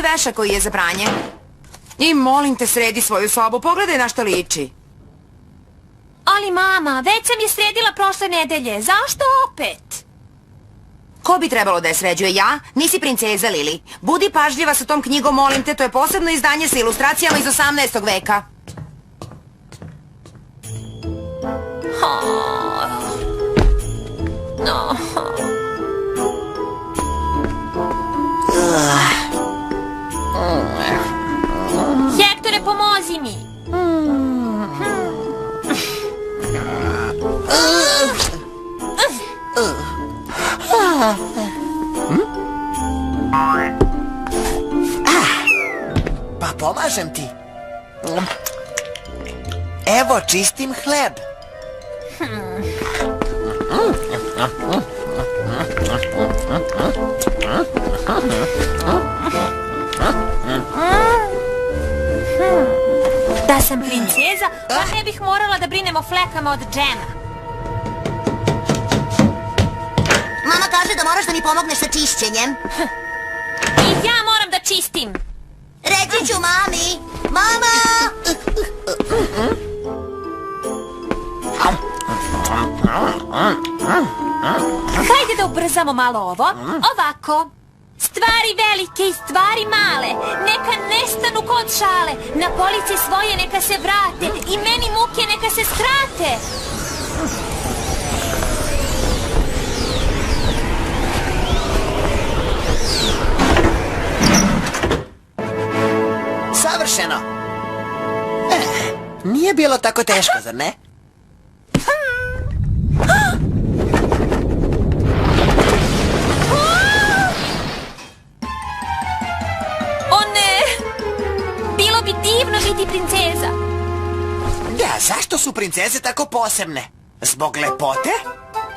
je vešak koji je za pranje. I molim te, sredi svoju sobu, pogledaj na što liči. Ali mama, već sam je sredila prošle nedelje, zašto opet? Ko bi trebalo da je sređuje, ja? Nisi princeza, Lili. Budi pažljiva sa tom knjigom, molim te, to je posebno izdanje sa ilustracijama iz 18. veka. Hektore, pomozi mi! Pa pomažem ti. Evo, čistim hleb. Da sam princeza, pa ne bih morala da brinem o flekama od džema. Mama kaže da moraš da mi pomogneš sa čišćenjem. I ja moram da čistim. Reći ću mami. Mama! Hajde da ubrzamo malo ovo. Ovako. Stvari velike i stvari male, neka nestanu kod šale, na police svoje neka se vrate i meni muke neka se skrate. Savršeno. Nije bilo tako teško, zar ne? Divno biti princeza. Da, zašto su princeze tako posebne? Zbog lepote?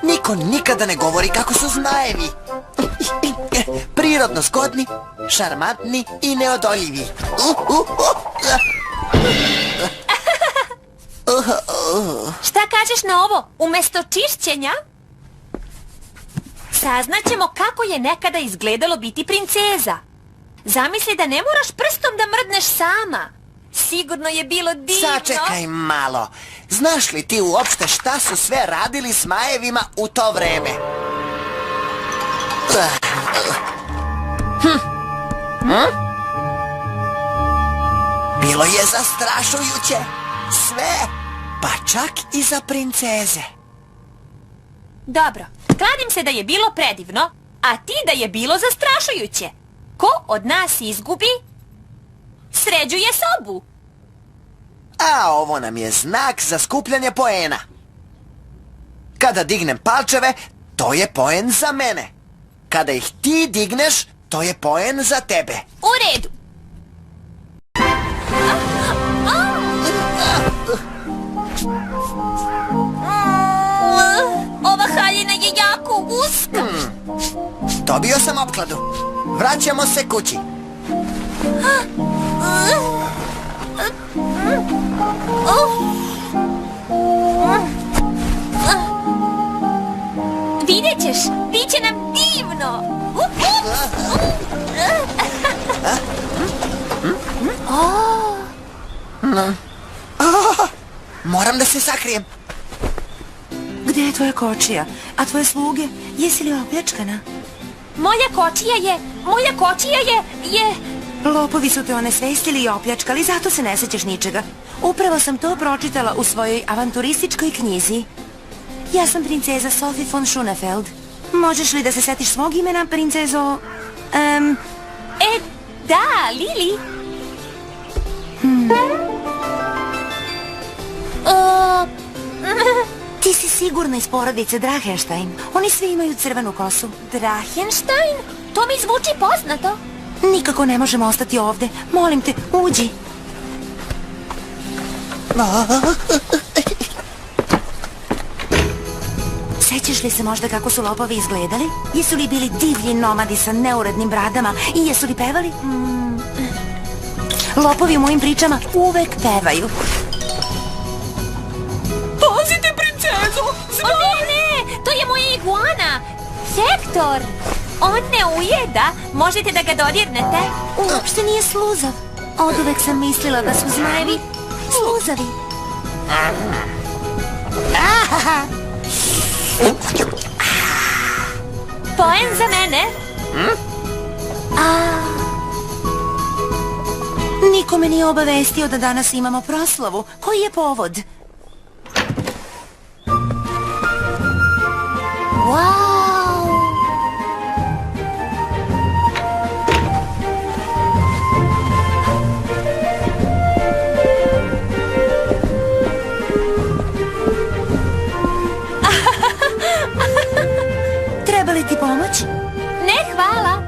Niko nikada ne govori kako su zmajevi. Prirodno zgodni, šarmantni i neodoljivi. Šta kažeš na ovo? Umesto čišćenja? Saznaćemo kako je nekada izgledalo biti princeza. Zamisli da ne moraš prstom da mrdneš sama. Sigurno je bilo divno. Sačekaj malo. Znaš li ti uopšte šta su sve radili s majevima u to vreme? Bilo je zastrašujuće. Sve. Pa čak i za princeze. Dobro, kladim se da je bilo predivno, a ti da je bilo zastrašujuće. Ko od nas izgubi, sređuje sobu. A ovo nam je znak za skupljanje poena. Kada dignem palčeve, to je poen za mene. Kada ih ti digneš, to je poen za tebe. U redu. Ova haljina je jako uska. Dobio sam opkladu. Vraćamo se kući. Vidjet ćeš, bit će nam divno. Moram da se sakrijem. Gde je tvoja kočija? A tvoje sluge? Jesi li opljačkana? Moja kočija je... Lopovi su te onesvestili i opljačkali, zato se ne sećaš ničega. Upravo sam to pročitala u svojoj avanturističkoj knjizi. Ja sam princeza Sophie von Schönefeld. Možeš li da se setiš svog imena, princezo... Da, Lili. Ti si sigurno iz porodice Drachenstein. Oni svi imaju crvenu kosu. Drachenstein? To mi zvuči poznato. Nikako ne možemo ostati ovde. Molim te, uđi. Sećaš li se možda kako su lopovi izgledali? Jesu li bili divlji nomadi sa neurednim bradama i jesu li pevali? Lopovi u mojim pričama uvek pevaju. Pazite, princezo! Ne, to je moja iguana! Hektor! On ne ujeda, možete da ga dodirnete. Uopšte nije sluzav. Oduvek sam mislila da su zmajevi sluzavi. Poen za mene. Niko me nije obavestio da danas imamo proslavu. Koji je povod? Wow! Treba li ti pomoć? Ne, hvala.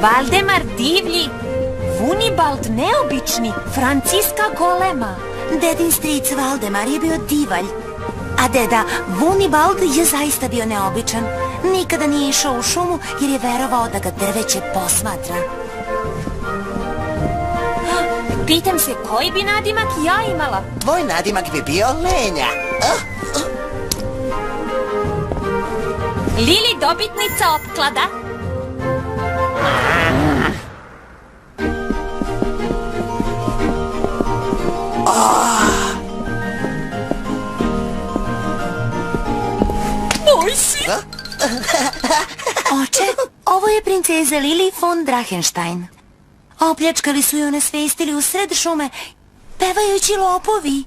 Valdemar divlji, Vunibald neobični, Franciska golema. Dedin stric Valdemar je bio divalj, a deda Vunibald je zaista bio neobičan. Nikada nije išao u šumu jer je verovao da ga drveće posmatra. Pitam se koji bi nadimak ja imala. Tvoj nadimak bi bio Lenja. Lili dobitnica opklada. Oj si! Oče, ovo je princeza Lili von Drachenstein. Opljačkali su ju onesvestili u sred šume, pevajući lopovi.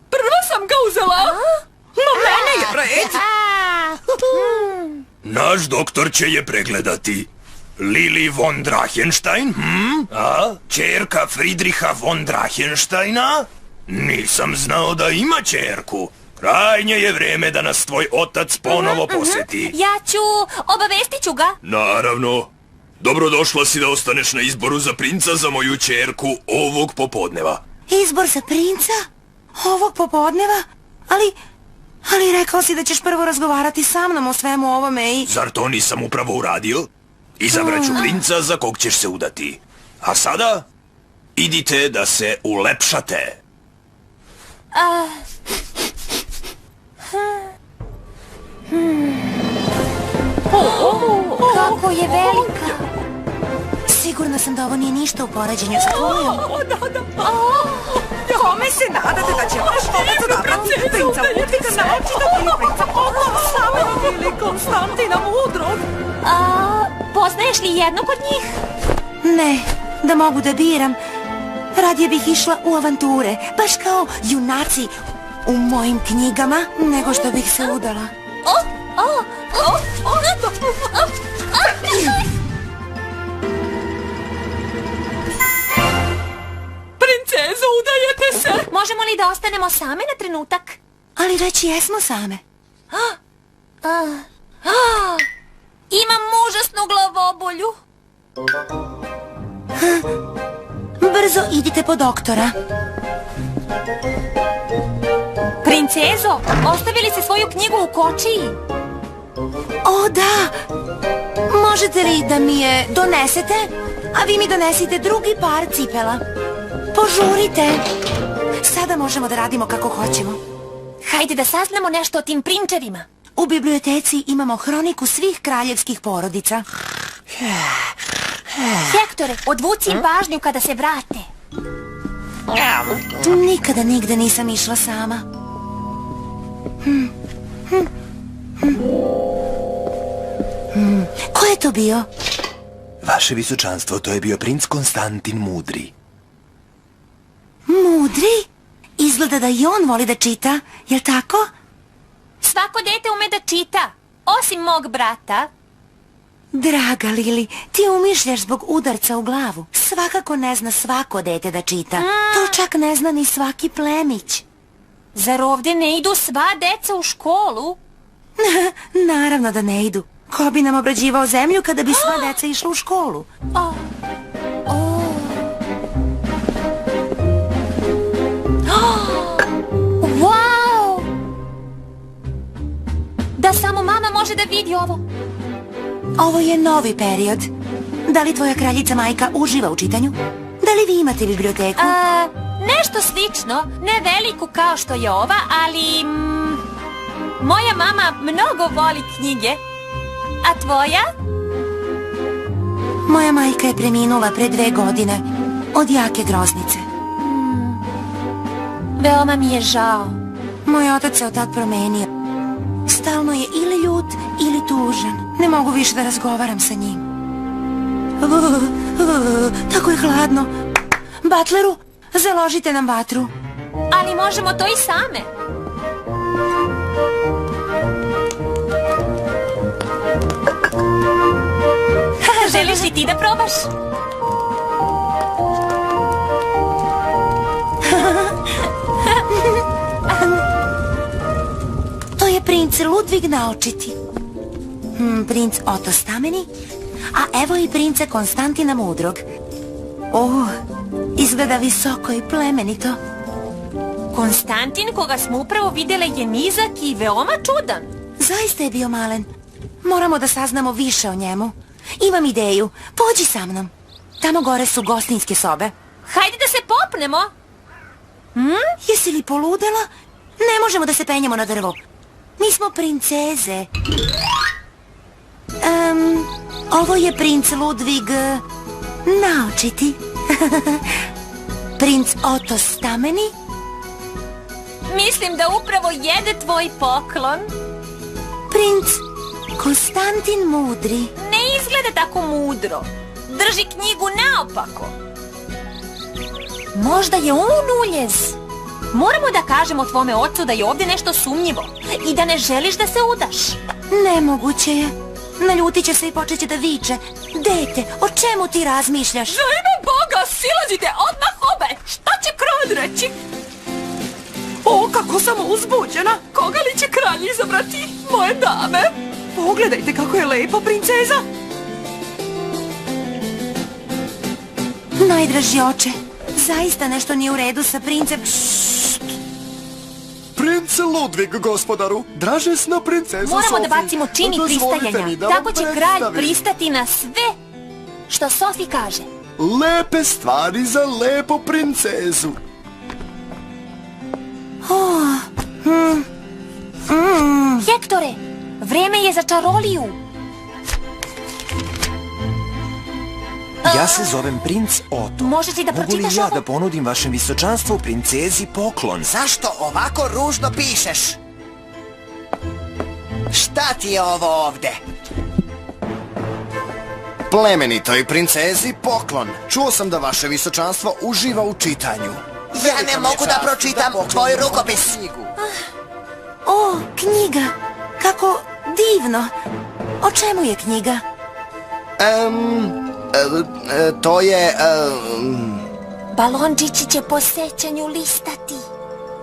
Prva sam ga uzela. Na mene je red. Naš doktor će je pregledati. Lili von Drachenstein, a? Čerka Friedricha von Drachensteina? Nisam znao da ima čerku. Krajnje je vreme da nas tvoj otac ponovo poseti. Ja ću, obavestit ću ga. Naravno. Dobrodošla si da ostaneš na izboru za princa za moju čerku ovog popodneva. Izbor za princa? Ovog popodneva? Ali rekao si da ćeš prvo razgovarati sa mnom o svemu ovome i... Zar to nisam upravo uradio? Izabraću princa za kog ćeš se udati. A sada, idite da se ulepšate. Kako je velika. Sigurna sam da ovo nije ništa u poređenju sa tvojom. Kome se nadate da će vaš otac odabrati princa Ludviga naočito ili princa Pavla ili Konstantina Mudrog? Poznaješ li jednog od njih? Ne, da mogu da biram. Radije bih išla u avanture, baš kao junaci u mojim knjigama, nego što bih se udala. Princezo, udajete se! Možemo li da ostanemo same na trenutak? Ali već jesmo same. Imam užasnu glavobolju. Brzo idite po doktora. Princezo, ostavili ste svoju knjigu u kočiji. O, da! Možete li da mi je donesete? A vi mi donesite drugi par cipela. Požurite. Sada možemo da radimo kako hoćemo. Hajde da saznamo nešto o tim prinčevima. U biblioteci imamo hroniku svih kraljevskih porodica. Hektore, odvuci im pažnju kada se vrate. Nikada nigde nisam išla sama. Ko je to bio? Vaše visočanstvo, to je bio princ Konstantin Mudri. Mudri? Izgleda da i on voli da čita, jel tako? Svako dete ume da čita, osim mog brata. Draga Lili, ti umišljaš zbog udarca u glavu. Svakako ne zna svako dete da čita. To čak ne zna ni svaki plemić. Zar ovdje ne idu sva deca u školu? Naravno da ne idu. Ko bi nam obrađivao zemlju kada bi sva deca išla u školu? Wow! Da samo mama može da vidi ovo. Ovo je novi period. Da li tvoja kraljica majka uživa u čitanju? Da li vi imate biblioteku? Nešto slično, ne veliku kao što je ova, ali Moja mama mnogo voli knjige. A tvoja? Moja majka je preminula pre 2 godine od jake groznice. Veoma mi je žao. Moj otac se od tad promenio. Stalno je ili ljut ili tužan. Ne mogu više da razgovaram sa njim. Tako je hladno. Butleru, založite nam vatru. Ali možemo to i same. Želiš li ti da probaš? To je princ Ludvig naočiti. Princ Oto Stameni, a evo i princa Konstantina Mudrog. Izgleda visoko i plemenito. Konstantin, koga smo upravo vidjele, je nizak i veoma čudan. Zaista je bio malen. Moramo da saznamo više o njemu. Imam ideju, pođi sa mnom. Tamo gore su gostinske sobe. Hajde da se popnemo. Jesi li poludela? Ne možemo da se penjemo na drvo. Mi smo princeze. Ovo je princ Ludvig naočiti. Princ Oto Stameni. Mislim da upravo jede tvoj poklon. Princ Konstantin Mudri. Ne izgleda tako mudro. Drži knjigu naopako. Možda je on uljez. Moramo da kažemo tvome ocu da je ovdje nešto sumnjivo i da ne želiš da se udaš. Nemoguće je. Naljutit će se i počet da viče. Dete, o čemu ti razmišljaš? Za ime Boga, silazite odmah obe! Šta će kralj reći? O, kako sam uzbuđena! Koga li će kralj izabrati? Moje dame! Pogledajte kako je lepa princeza! Najdraži oče, zaista nešto nije u redu sa princem. Prince Ludvig, gospodaru, dražesna princeza Moramo Sofi. da bacimo čini Dozvolite pristajanja. mi da vam Tako će kralj predstavim pristati na sve što Sofi kaže. lepe stvari za lepu princezu. Hektore, vreme je za čaroliju. Ja se zovem princ Oto. Možeš li da Mogu li pročitaš ja ovo? da ponudim vašem visočanstvu princezi poklon? Zašto ovako ružno pišeš? Šta ti je ovo ovde? Plemenitoj princezi poklon. Čuo sam da vaše visočanstvo uživa u čitanju. Ja ne mogu da pročitam tvoj rukopis. O, knjiga. Kako divno. O čemu je knjiga? To je... Balončići će po sećanju listati.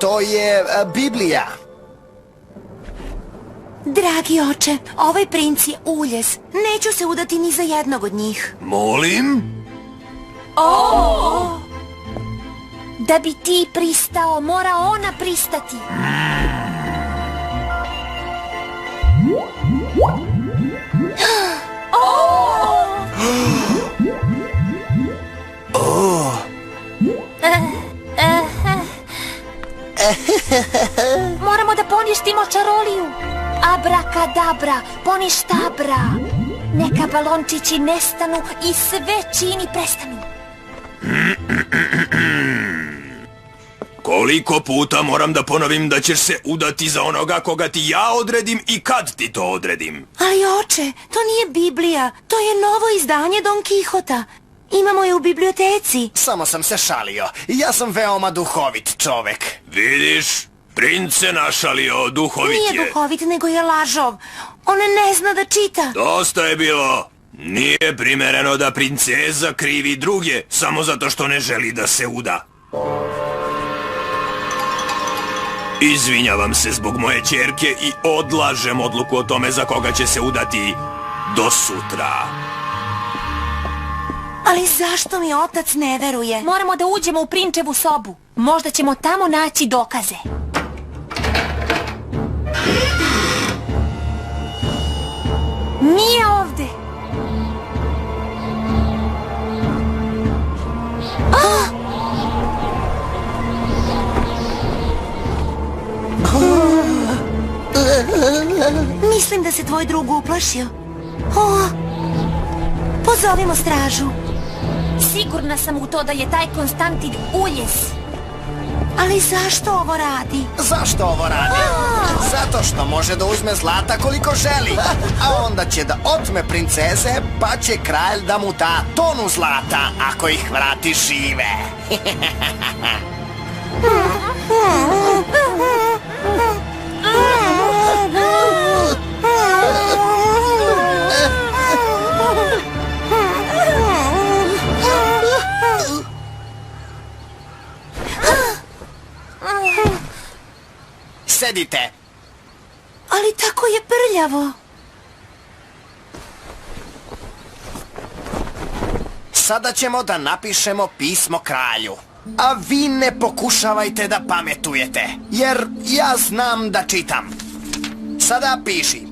To je Biblija. Dragi oče, ovaj princ je uljez. Neću se udati ni za jednog od njih. Molim? Da bi ti pristao, mora ona pristati. Moramo da poništimo čaroliju. Abrakadabra, poništabra. Neka balončići nestanu i sve čini prestanu. Koliko puta moram da ponovim da ćeš se udati za onoga koga ti ja odredim i kad ti to odredim? Ali oče, to nije Biblija. To je novo izdanje Don Kihota. Imamo je u biblioteci. Samo sam se šalio. Ja sam veoma duhovit čovek. Vidiš, princ se našalio, duhovit Nije je. duhovit, nego je lažov. On ne zna da čita. Dosta je bilo. Nije primereno da princeza krivi druge samo zato što ne želi da se uda. Izvinjavam se zbog moje ćerke i odlažem odluku o tome za koga će se udati do sutra. Ali zašto mi otac ne veruje? Moramo da uđemo u prinčevu sobu. Možda ćemo tamo naći dokaze. Nije ovde. Mislim da se tvoj drug uplašio. O, pozovimo stražu. Sigurna sam u to da je taj Konstantin uljes. Ali zašto ovo radi? Zašto ovo radi? Zato što može da uzme zlata koliko želi. A onda će da otme princeze, pa će kralj da mu da tonu zlata ako ih vrati žive. Sedite. Ali tako je prljavo. Sada ćemo da napišemo pismo kralju. A vi ne pokušavajte da pametujete, jer ja znam da čitam. Sada piši.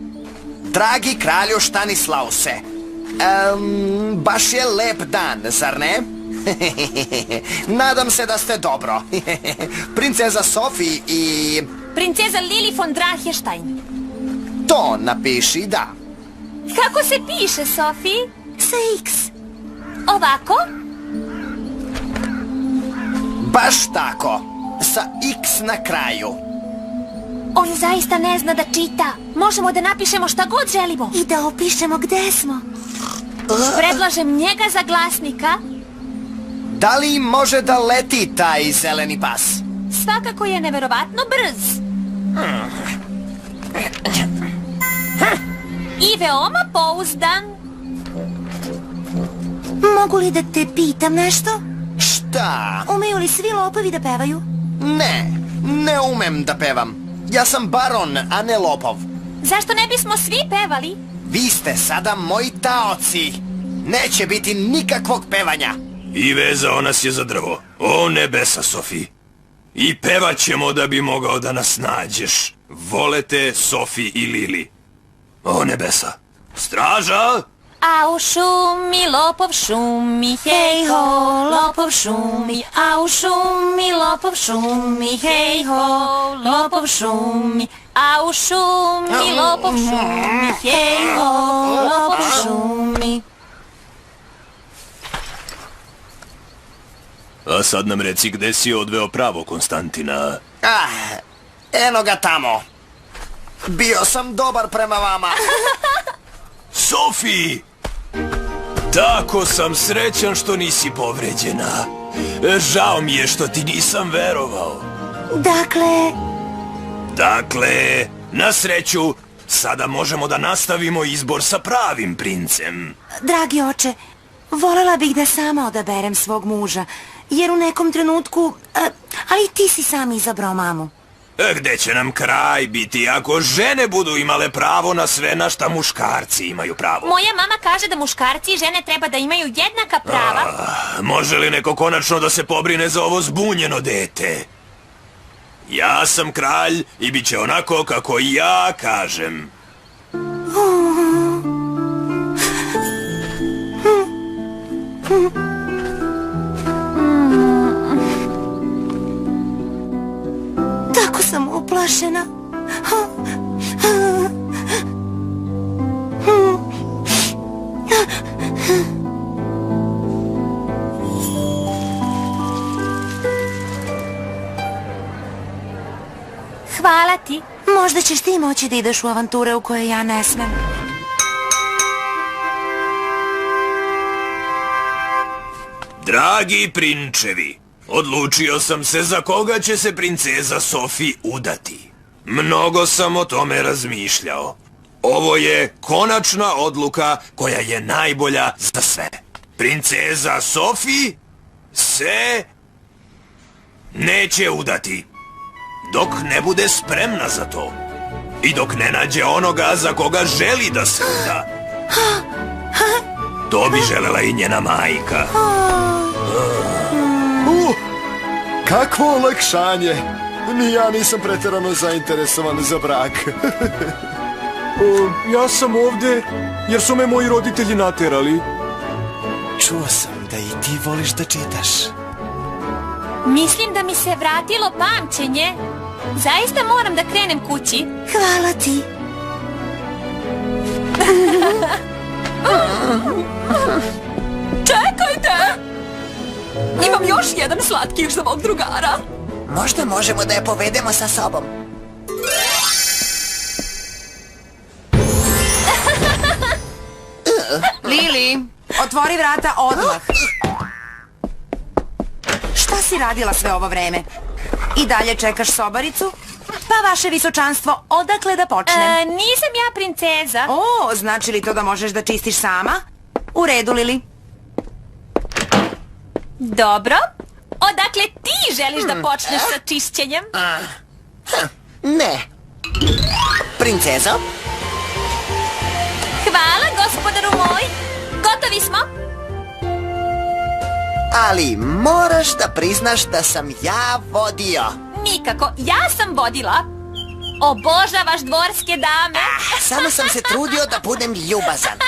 Dragi kralju Stanislause, baš je lep dan, zar ne? Nadam se da ste dobro. Princeza Sofi i... Princeza Lili von Drachenstein. To napiši, da. Kako se piše, Sofi? Sa X. Ovako? Baš tako. Sa X na kraju. On zaista ne zna da čita. Možemo da napišemo šta god želimo. I da opišemo gde smo. Predlažem njega za glasnika. Da li može da leti taj zeleni pas? Svakako je neverovatno brz. I veoma pouzdan. Mogu li da te pitam nešto? Šta? Umeju li svi lopovi da pevaju? Ne umem da pevam. Ja sam baron, a ne lopov. Zašto ne bismo svi pevali? Vi ste sada moji taoci. Neće biti nikakvog pevanja. I vezao nas je za drvo. O nebesa, Sofi. I pevat ćemo da bi mogao da nas nađeš. Volete Sofi i Lili. O nebesa. Straža! A u šumi, lopov šumi, hej ho, lopov šumi. A u šumi, lopov šumi, hej ho, lopov šumi. A u šumi, lopov šumi, hej ho, lopov šumi. A sad nam reci gde si odveo pravo Konstantina. Eno ga tamo. Bio sam dobar prema vama. Sofi! Tako sam srećan što nisi povređena. Žao mi je što ti nisam verovao. Dakle, na sreću, sada možemo da nastavimo izbor sa pravim princem. Dragi oče, volela bih da sama odaberem svog muža, jer u nekom trenutku... ali ti si sam izabrao mamu. Gde će nam kraj biti ako žene budu imale pravo na sve na šta muškarci imaju pravo? Moja mama kaže da muškarci i žene treba da imaju jednaka prava. Može li neko konačno da se pobrine za ovo zbunjeno dete? Ja sam kralj i bit će onako kako ja kažem. Tako sam uplašena. Hvala ti. Možda ćeš ti moći da ideš u avanture u koje ja ne smem. Dragi prinčevi, odlučio sam se za koga će se princeza Sofi udati. Mnogo sam o tome razmišljao. Ovo je konačna odluka koja je najbolja za sve. Princeza Sofi se neće udati dok ne bude spremna za to i dok ne nađe onoga za koga želi da se uda. To bi želela i njena majka. Kakvo olakšanje. Ni ja nisam pretjerano zainteresovan za brak. Ja sam ovdje jer su me moji roditelji naterali. Čuo sam da i ti voliš da čitaš. Mislim da mi se vratilo pamćenje. Zaista moram da krenem kući. Hvala ti. Čekajte! Imam još jedan slatkiš za mog drugara. Možda možemo da je povedemo sa sobom. Lili, otvori vrata odmah. Šta si radila sve ovo vreme? I dalje čekaš sobaricu? Pa vaše visočanstvo, odakle da počnem? Nisam ja princeza. O, znači li to da možeš da čistiš sama? U redu, Lili. Dobro. Odakle ti želiš da počneš sa čišćenjem? Ne. Princezo? Hvala, gospodaru moj. Gotovi smo. Ali moraš da priznaš da sam ja vodio. Nikako, ja sam vodila. Obožavaš dvorske dame. Samo sam se trudio da budem ljubazan.